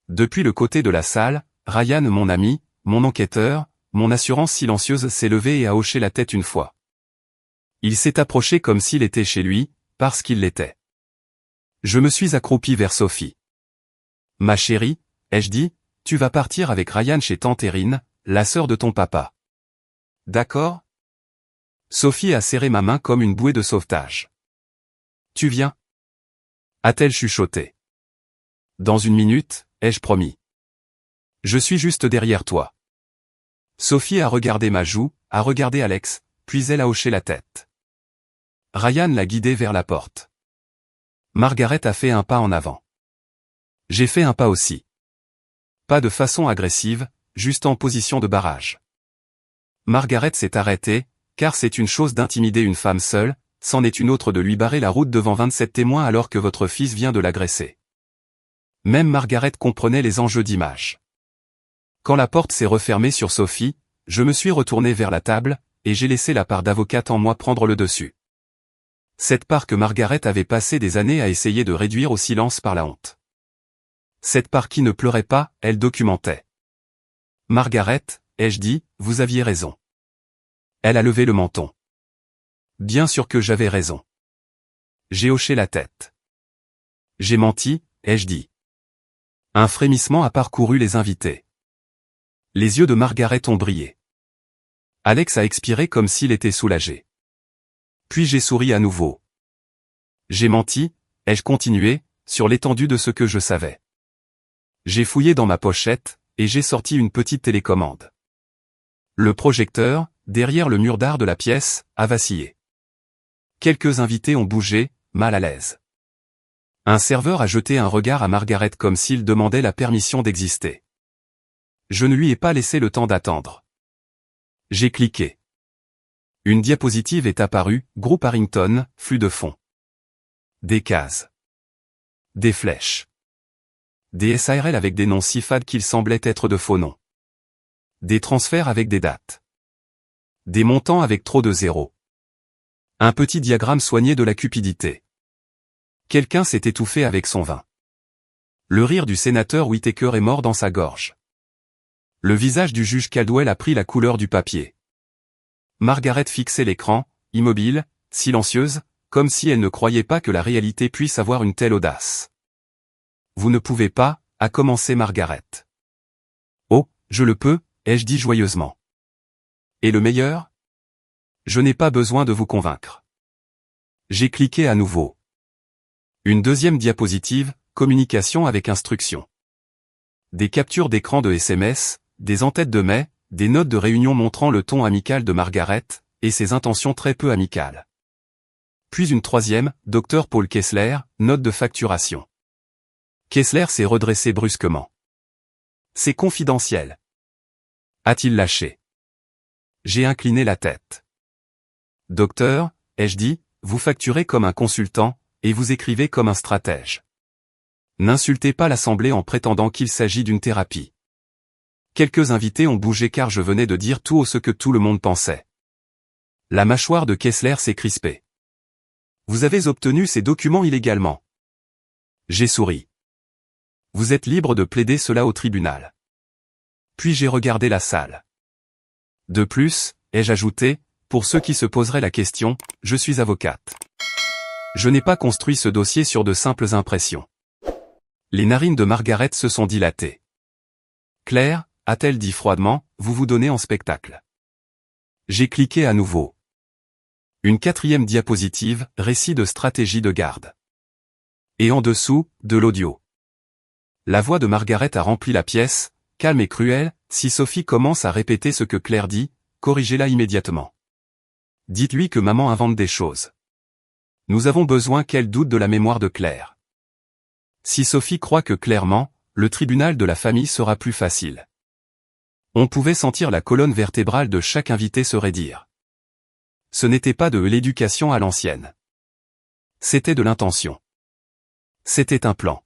Depuis le côté de la salle, Ryan mon ami, mon enquêteur, mon assurance silencieuse s'est levé et a hoché la tête une fois. Il s'est approché comme s'il était chez lui, parce qu'il l'était. Je me suis accroupi vers Sophie. Ma chérie, ai-je dit, tu vas partir avec Ryan chez tante Erin, la sœur de ton papa. D'accord? Sophie a serré ma main comme une bouée de sauvetage. Tu viens? A-t-elle chuchoté. Dans une minute, ai-je promis. Je suis juste derrière toi. Sophie a regardé ma joue, a regardé Alex, puis elle a hoché la tête. Ryan l'a guidée vers la porte. Margaret a fait un pas en avant. J'ai fait un pas aussi. Pas de façon agressive, juste en position de barrage. Margaret s'est arrêtée, car c'est une chose d'intimider une femme seule, c'en est une autre de lui barrer la route devant 27 témoins alors que votre fils vient de l'agresser. Même Margaret comprenait les enjeux d'image. Quand la porte s'est refermée sur Sophie, je me suis retourné vers la table, et j'ai laissé la part d'avocate en moi prendre le dessus. Cette part que Margaret avait passé des années à essayer de réduire au silence par la honte. Cette part qui ne pleurait pas, elle documentait. Margaret, ai-je dit, vous aviez raison. Elle a levé le menton. Bien sûr que j'avais raison. J'ai hoché la tête. J'ai menti, ai-je dit. Un frémissement a parcouru les invités. Les yeux de Margaret ont brillé. Alex a expiré comme s'il était soulagé. Puis j'ai souri à nouveau. J'ai menti, ai-je continué, sur l'étendue de ce que je savais. J'ai fouillé dans ma pochette, et j'ai sorti une petite télécommande. Le projecteur, derrière le mur d'art de la pièce, a vacillé. Quelques invités ont bougé, mal à l'aise. Un serveur a jeté un regard à Margaret comme s'il demandait la permission d'exister. Je ne lui ai pas laissé le temps d'attendre. J'ai cliqué. Une diapositive est apparue, groupe Harrington, flux de fond. Des cases. Des flèches. Des SARL avec des noms si fades qu'ils semblaient être de faux noms. Des transferts avec des dates. Des montants avec trop de zéros. Un petit diagramme soigné de la cupidité. Quelqu'un s'est étouffé avec son vin. Le rire du sénateur Whittaker est mort dans sa gorge. Le visage du juge Caldwell a pris la couleur du papier. Margaret fixait l'écran, immobile, silencieuse, comme si elle ne croyait pas que la réalité puisse avoir une telle audace. Vous ne pouvez pas, a commencé Margaret. Oh, je le peux, ai-je dit joyeusement. Et le meilleur? Je n'ai pas besoin de vous convaincre. J'ai cliqué à nouveau. Une deuxième diapositive, communication avec instruction. Des captures d'écran de SMS, des en-têtes de mai, des notes de réunion montrant le ton amical de Margaret, et ses intentions très peu amicales. Puis une troisième, Dr Paul Kessler, note de facturation. Kessler s'est redressé brusquement. C'est confidentiel. A-t-il lâché? J'ai incliné la tête. Docteur, ai-je dit, vous facturez comme un consultant, et vous écrivez comme un stratège. N'insultez pas l'Assemblée en prétendant qu'il s'agit d'une thérapie. Quelques invités ont bougé car je venais de dire tout haut ce que tout le monde pensait. La mâchoire de Kessler s'est crispée. Vous avez obtenu ces documents illégalement. J'ai souri. Vous êtes libre de plaider cela au tribunal. Puis j'ai regardé la salle. De plus, ai-je ajouté, pour ceux qui se poseraient la question, je suis avocate. Je n'ai pas construit ce dossier sur de simples impressions. Les narines de Margaret se sont dilatées. Claire, a-t-elle dit froidement, vous vous donnez en spectacle. J'ai cliqué à nouveau. Une 4e diapositive, récit de stratégie de garde. Et en dessous, de l'audio. La voix de Margaret a rempli la pièce, calme et cruelle, si Sophie commence à répéter ce que Claire dit, corrigez-la immédiatement. Dites-lui que maman invente des choses. Nous avons besoin qu'elle doute de la mémoire de Claire. Si Sophie croit que Claire ment, le tribunal de la famille sera plus facile. On pouvait sentir la colonne vertébrale de chaque invité se raidir. Ce n'était pas de l'éducation à l'ancienne. C'était de l'intention. C'était un plan.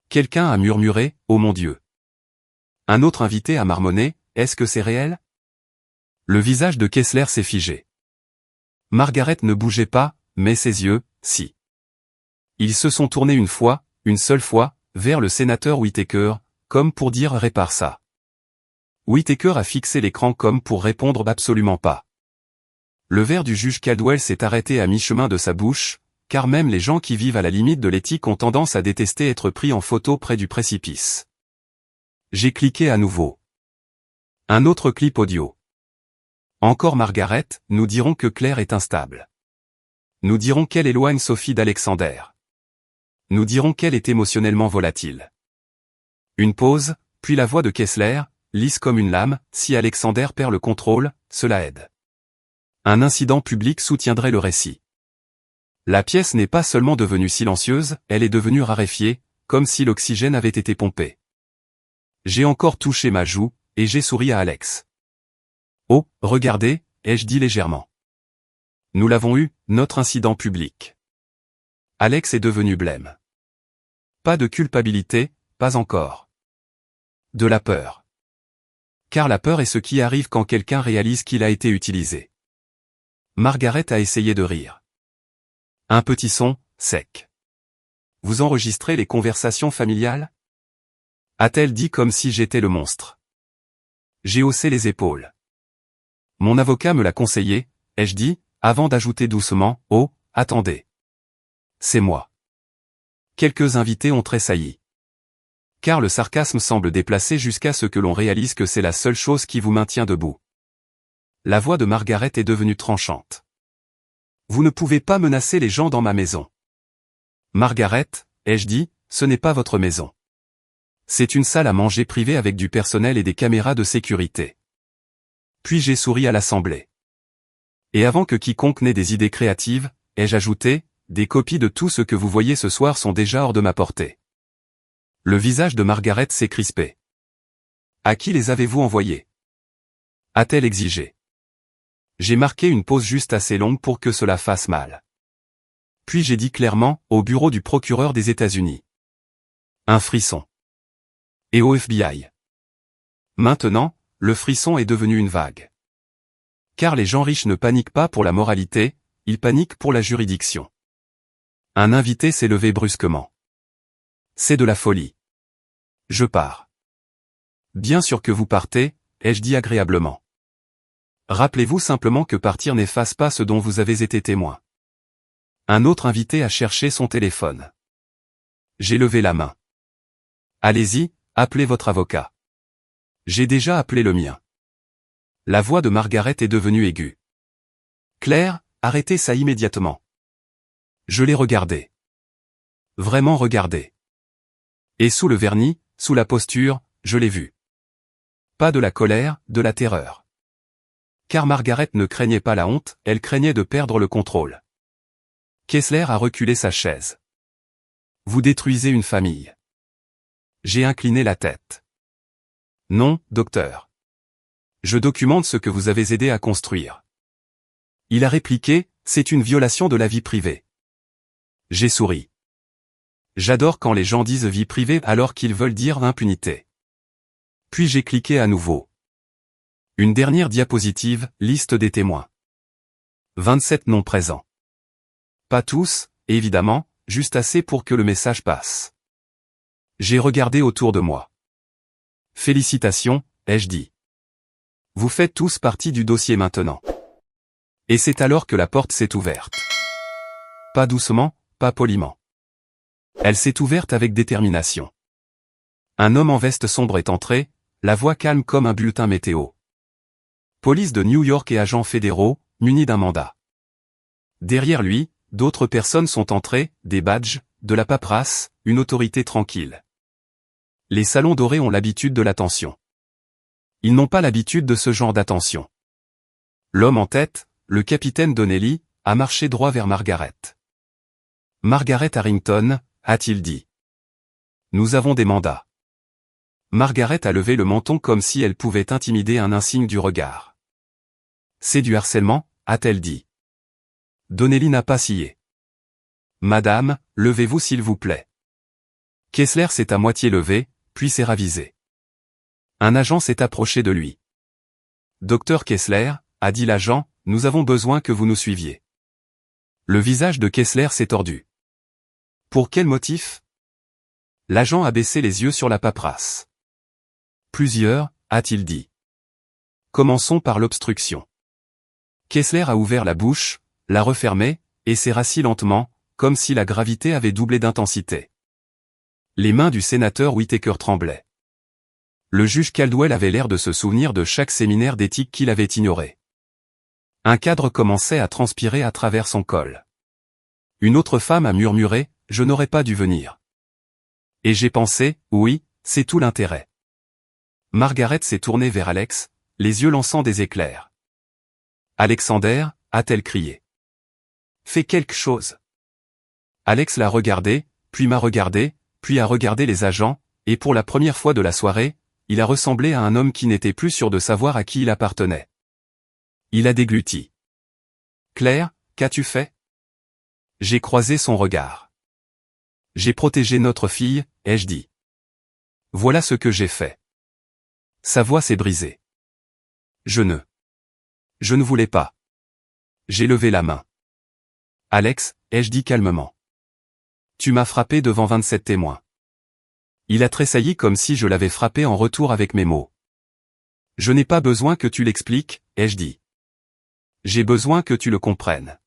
Quelqu'un a murmuré, oh mon Dieu. Un autre invité a marmonné, est-ce que c'est réel? Le visage de Kessler s'est figé. Margaret ne bougeait pas, mais ses yeux, si. Ils se sont tournés une seule fois, vers le sénateur Whittaker, comme pour dire répare ça. Whittaker a fixé l'écran comme pour répondre absolument pas. Le verre du juge Caldwell s'est arrêté à mi-chemin de sa bouche, car même les gens qui vivent à la limite de l'éthique ont tendance à détester être pris en photo près du précipice. J'ai cliqué à nouveau. Un autre clip audio. Encore Margaret, nous dirons que Claire est instable. Nous dirons qu'elle éloigne Sophie d'Alexander. Nous dirons qu'elle est émotionnellement volatile. Une pause, puis la voix de Kessler, lisse comme une lame, si Alexander perd le contrôle, cela aide. Un incident public soutiendrait le récit. La pièce n'est pas seulement devenue silencieuse, elle est devenue raréfiée, comme si l'oxygène avait été pompé. J'ai encore touché ma joue, et j'ai souri à Alex. Oh, regardez, ai-je dit légèrement. Nous l'avons eu, notre incident public. Alex est devenu blême. Pas de culpabilité, pas encore. De la peur. Car la peur est ce qui arrive quand quelqu'un réalise qu'il a été utilisé. Margaret a essayé de rire. Un petit son, sec. Vous enregistrez les conversations familiales? A-t-elle dit comme si j'étais le monstre. J'ai haussé les épaules. Mon avocat me l'a conseillé, ai-je dit, avant d'ajouter doucement, oh, attendez. C'est moi. Quelques invités ont tressailli. Car le sarcasme semble déplacé jusqu'à ce que l'on réalise que c'est la seule chose qui vous maintient debout. La voix de Margaret est devenue tranchante. Vous ne pouvez pas menacer les gens dans ma maison. Margaret, ai-je dit, ce n'est pas votre maison. C'est une salle à manger privée avec du personnel et des caméras de sécurité. Puis j'ai souri à l'assemblée. Et avant que quiconque n'ait des idées créatives, ai-je ajouté, des copies de tout ce que vous voyez ce soir sont déjà hors de ma portée. Le visage de Margaret s'est crispé. À qui les avez-vous envoyés? A-t-elle exigé? J'ai marqué une pause juste assez longue pour que cela fasse mal. Puis j'ai dit clairement, au bureau du procureur des États-Unis. Un frisson. Et au FBI. Maintenant, le frisson est devenu une vague. Car les gens riches ne paniquent pas pour la moralité, ils paniquent pour la juridiction. Un invité s'est levé brusquement. C'est de la folie. Je pars. Bien sûr que vous partez, ai-je dit agréablement. Rappelez-vous simplement que partir n'efface pas ce dont vous avez été témoin. Un autre invité a cherché son téléphone. J'ai levé la main. Allez-y, appelez votre avocat. J'ai déjà appelé le mien. La voix de Margaret est devenue aiguë. Claire, arrêtez ça immédiatement. Je l'ai regardé. Vraiment regardé. Et sous le vernis, sous la posture, je l'ai vu. Pas de la colère, de la terreur. Car Margaret ne craignait pas la honte, elle craignait de perdre le contrôle. Kessler a reculé sa chaise. Vous détruisez une famille. J'ai incliné la tête. Non, docteur. Je documente ce que vous avez aidé à construire. Il a répliqué, c'est une violation de la vie privée. J'ai souri. J'adore quand les gens disent vie privée alors qu'ils veulent dire impunité. Puis j'ai cliqué à nouveau. Une dernière diapositive, liste des témoins. 27 noms présents. Pas tous, évidemment, juste assez pour que le message passe. J'ai regardé autour de moi. Félicitations, ai-je dit. Vous faites tous partie du dossier maintenant. Et c'est alors que la porte s'est ouverte. Pas doucement, pas poliment. Elle s'est ouverte avec détermination. Un homme en veste sombre est entré, la voix calme comme un bulletin météo. Police de New York et agents fédéraux, munis d'un mandat. Derrière lui, d'autres personnes sont entrées, des badges, de la paperasse, une autorité tranquille. Les salons dorés ont l'habitude de l'attention. Ils n'ont pas l'habitude de ce genre d'attention. L'homme en tête, le capitaine Donnelly, a marché droit vers Margaret. Margaret Harrington, a-t-il dit. Nous avons des mandats. Margaret a levé le menton comme si elle pouvait intimider un insigne du regard. C'est du harcèlement, a-t-elle dit. Donnelly n'a pas scié. Madame, levez-vous s'il vous plaît. Kessler s'est à moitié levé, puis s'est ravisé. Un agent s'est approché de lui. Docteur Kessler, a dit l'agent, nous avons besoin que vous nous suiviez. Le visage de Kessler s'est tordu. Pour quel motif? L'agent a baissé les yeux sur la paperasse. Plusieurs, a-t-il dit. Commençons par l'obstruction. Kessler a ouvert la bouche, l'a refermée, et s'est rassis lentement, comme si la gravité avait doublé d'intensité. Les mains du sénateur Whittaker tremblaient. Le juge Caldwell avait l'air de se souvenir de chaque séminaire d'éthique qu'il avait ignoré. Un cadre commençait à transpirer à travers son col. Une autre femme a murmuré, « Je n'aurais pas dû venir. » Et j'ai pensé, oui, c'est tout l'intérêt. Margaret s'est tournée vers Alex, les yeux lançant des éclairs. Alexander, a-t-elle crié. Fais quelque chose. Alex l'a regardé, puis m'a regardé, puis a regardé les agents, et pour la première fois de la soirée, il a ressemblé à un homme qui n'était plus sûr de savoir à qui il appartenait. Il a dégluti. Claire, qu'as-tu fait? J'ai croisé son regard. J'ai protégé notre fille, ai-je dit. Voilà ce que j'ai fait. Sa voix s'est brisée. Je ne voulais pas. J'ai levé la main. Alex, ai-je dit calmement. Tu m'as frappé devant 27 témoins. Il a tressailli comme si je l'avais frappé en retour avec mes mots. Je n'ai pas besoin que tu l'expliques, ai-je dit. J'ai besoin que tu le comprennes.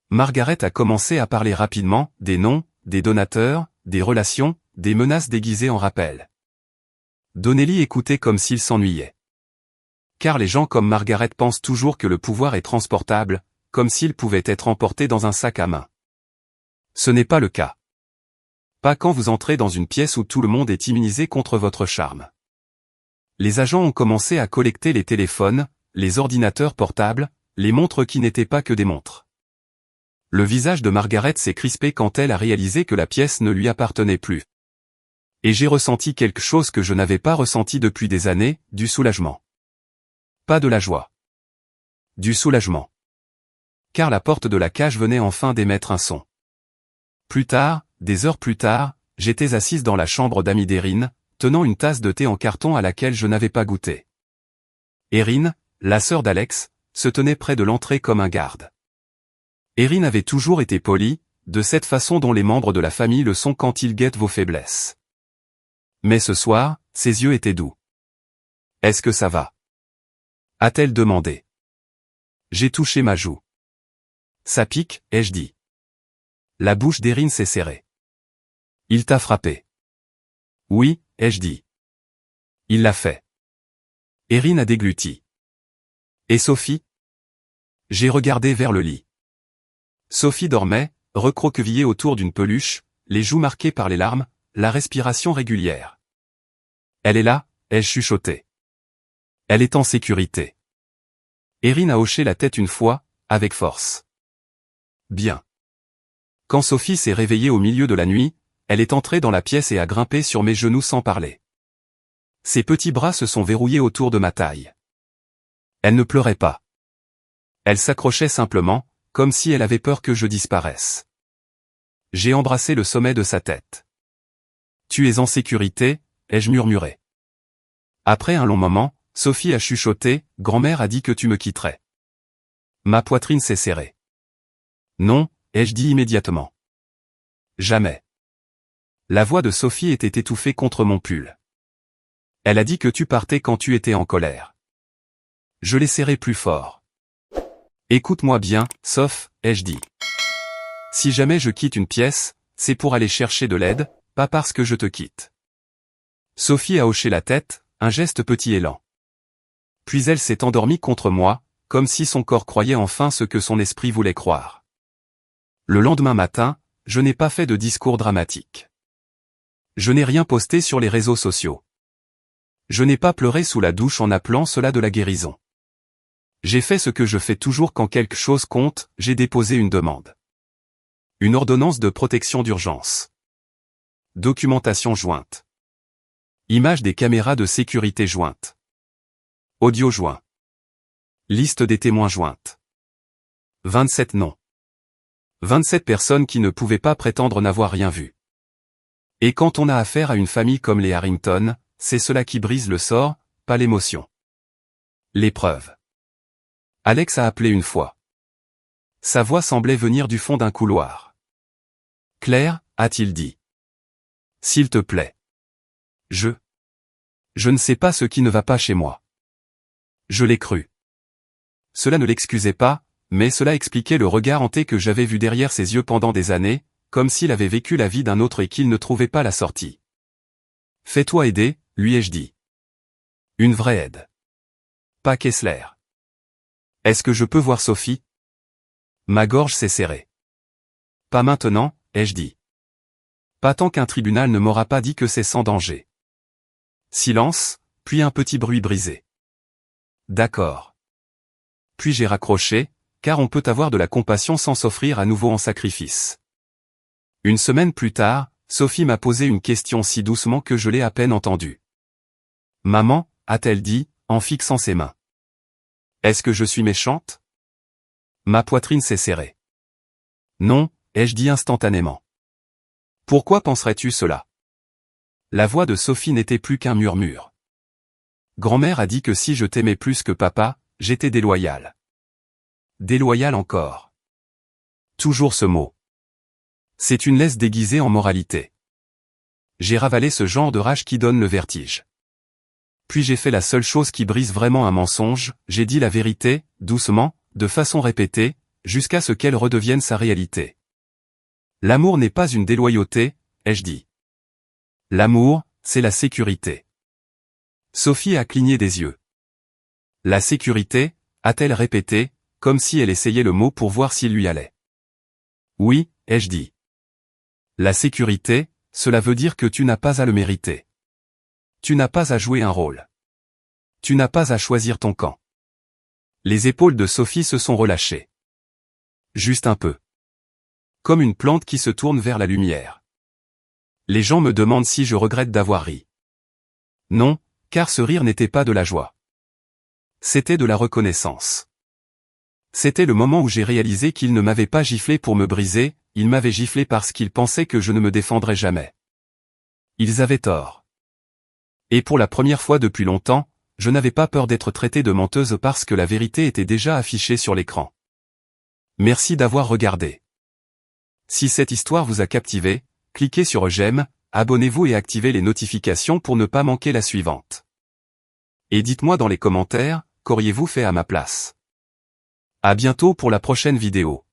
Margaret a commencé à parler rapidement, des noms, des donateurs, des relations, des menaces déguisées en rappel. Donnelly écoutait comme s'il s'ennuyait. Car les gens comme Margaret pensent toujours que le pouvoir est transportable, comme s'il pouvait être emporté dans un sac à main. Ce n'est pas le cas. Pas quand vous entrez dans une pièce où tout le monde est immunisé contre votre charme. Les agents ont commencé à collecter les téléphones, les ordinateurs portables, les montres qui n'étaient pas que des montres. Le visage de Margaret s'est crispé quand elle a réalisé que la pièce ne lui appartenait plus. Et j'ai ressenti quelque chose que je n'avais pas ressenti depuis des années, du soulagement. Pas de la joie. Du soulagement. Car la porte de la cage venait enfin d'émettre un son. Plus tard, des heures plus tard, j'étais assise dans la chambre d'Amy d'Erin, tenant une tasse de thé en carton à laquelle je n'avais pas goûté. Erin, la sœur d'Alex, se tenait près de l'entrée comme un garde. Erin avait toujours été polie, de cette façon dont les membres de la famille le sont quand ils guettent vos faiblesses. Mais ce soir, ses yeux étaient doux. « Est-ce que ça va ?» a-t-elle demandé. J'ai touché ma joue. Ça pique, ai-je dit. La bouche d'Erin s'est serrée. Il t'a frappé. Oui, ai-je dit. Il l'a fait. Erin a dégluti. Et Sophie? J'ai regardé vers le lit. Sophie dormait, recroquevillée autour d'une peluche, les joues marquées par les larmes, la respiration régulière. Elle est là, ai-je chuchoté. Elle est en sécurité. Erin a hoché la tête une fois, avec force. Bien. Quand Sophie s'est réveillée au milieu de la nuit, elle est entrée dans la pièce et a grimpé sur mes genoux sans parler. Ses petits bras se sont verrouillés autour de ma taille. Elle ne pleurait pas. Elle s'accrochait simplement, comme si elle avait peur que je disparaisse. J'ai embrassé le sommet de sa tête. Tu es en sécurité, ai-je murmuré. Après un long moment, Sophie a chuchoté, grand-mère a dit que tu me quitterais. Ma poitrine s'est serrée. Non, ai-je dit immédiatement. Jamais. La voix de Sophie était étouffée contre mon pull. Elle a dit que tu partais quand tu étais en colère. Je l'ai serré plus fort. Écoute-moi bien, Soph, ai-je dit. Si jamais je quitte une pièce, c'est pour aller chercher de l'aide, pas parce que je te quitte. Sophie a hoché la tête, un geste petit et lent. Puis elle s'est endormie contre moi, comme si son corps croyait enfin ce que son esprit voulait croire. Le lendemain matin, je n'ai pas fait de discours dramatique. Je n'ai rien posté sur les réseaux sociaux. Je n'ai pas pleuré sous la douche en appelant cela de la guérison. J'ai fait ce que je fais toujours quand quelque chose compte, j'ai déposé une demande. Une ordonnance de protection d'urgence. Documentation jointe. Images des caméras de sécurité jointes. Audio joint. Liste des témoins jointe. 27 noms. 27 personnes qui ne pouvaient pas prétendre n'avoir rien vu. Et quand on a affaire à une famille comme les Harrington, c'est cela qui brise le sort, pas l'émotion. L'épreuve. Alex a appelé une fois. Sa voix semblait venir du fond d'un couloir. Claire, a-t-il dit. S'il te plaît. Je ne sais pas ce qui ne va pas chez moi. Je l'ai cru. Cela ne l'excusait pas, mais cela expliquait le regard hanté que j'avais vu derrière ses yeux pendant des années, comme s'il avait vécu la vie d'un autre et qu'il ne trouvait pas la sortie. Fais-toi aider, lui ai-je dit. Une vraie aide. Pas Kessler. Est-ce que je peux voir Sophie? Ma gorge s'est serrée. Pas maintenant, ai-je dit. Pas tant qu'un tribunal ne m'aura pas dit que c'est sans danger. Silence, puis un petit bruit brisé. D'accord. Puis j'ai raccroché, car on peut avoir de la compassion sans s'offrir à nouveau en sacrifice. Une semaine plus tard, Sophie m'a posé une question si doucement que je l'ai à peine entendue. Maman, a-t-elle dit, en fixant ses mains. Est-ce que je suis méchante? Ma poitrine s'est serrée. Non, ai-je dit instantanément. Pourquoi penserais-tu cela? La voix de Sophie n'était plus qu'un murmure. Grand-mère a dit que si je t'aimais plus que papa, j'étais déloyale. Déloyale encore. Toujours ce mot. C'est une laisse déguisée en moralité. J'ai ravalé ce genre de rage qui donne le vertige. Puis j'ai fait la seule chose qui brise vraiment un mensonge, j'ai dit la vérité, doucement, de façon répétée, jusqu'à ce qu'elle redevienne sa réalité. L'amour n'est pas une déloyauté, ai-je dit. L'amour, c'est la sécurité. Sophie a cligné des yeux. La sécurité, a-t-elle répété, comme si elle essayait le mot pour voir s'il lui allait. Oui, ai-je dit. La sécurité, cela veut dire que tu n'as pas à le mériter. Tu n'as pas à jouer un rôle. Tu n'as pas à choisir ton camp. Les épaules de Sophie se sont relâchées. Juste un peu. Comme une plante qui se tourne vers la lumière. Les gens me demandent si je regrette d'avoir ri. Non, car ce rire n'était pas de la joie. C'était de la reconnaissance. C'était le moment où j'ai réalisé qu'ils ne m'avaient pas giflé pour me briser, ils m'avaient giflé parce qu'ils pensaient que je ne me défendrais jamais. Ils avaient tort. Et pour la première fois depuis longtemps, je n'avais pas peur d'être traitée de menteuse parce que la vérité était déjà affichée sur l'écran. Merci d'avoir regardé. Si cette histoire vous a captivé, cliquez sur j'aime, abonnez-vous et activez les notifications pour ne pas manquer la suivante. Et dites-moi dans les commentaires, qu'auriez-vous fait à ma place? À bientôt pour la prochaine vidéo.